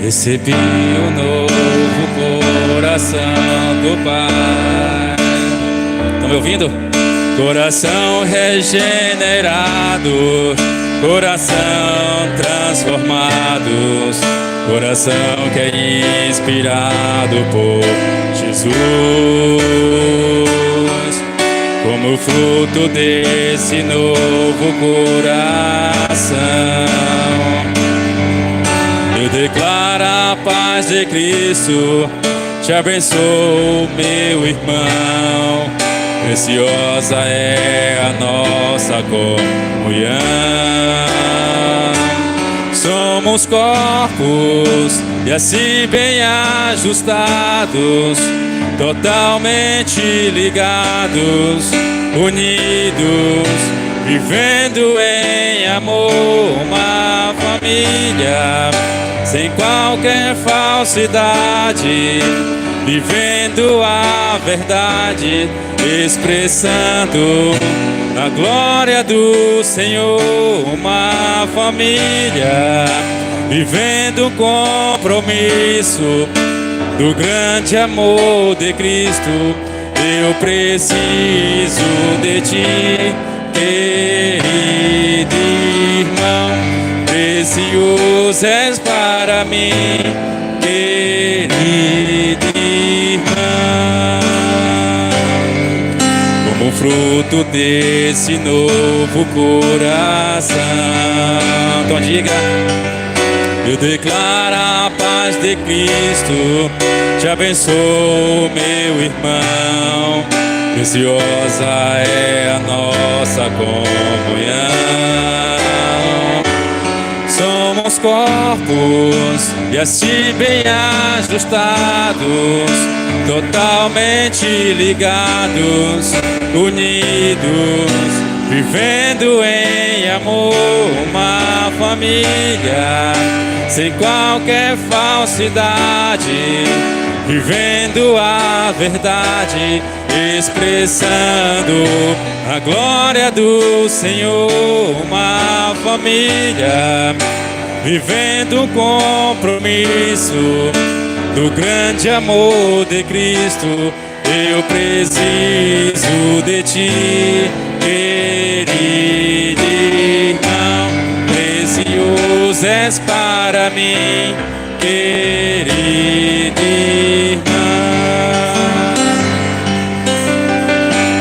Recebi um novo coração do Pai. Estão me ouvindo? Coração regenerado, coração transformado, coração que é inspirado por Jesus. Como fruto desse novo coração, eu declaro a paz de Cristo. Te abençoo, meu irmão. Preciosa é a nossa comunhão. Somos corpos e assim bem ajustados, totalmente ligados, unidos, vivendo em amor, uma família sem qualquer falsidade, vivendo a verdade, expressando a glória do Senhor, uma família vivendo o compromisso do grande amor de Cristo. Eu preciso de ti, querido irmão, precioso és para mim, querido irmão. Como fruto desse novo coração, então diga: eu declaro a paz de Cristo. Te abençoo, meu irmão. Preciosa é a nossa comunhão. Somos corpos e assim bem ajustados, totalmente ligados, unidos, vivendo em amor, uma família sem qualquer falsidade, vivendo a verdade, expressando a glória do Senhor, uma família vivendo o compromisso do grande amor de Cristo. Eu preciso de ti, querido irmão, precioso és para mim, querido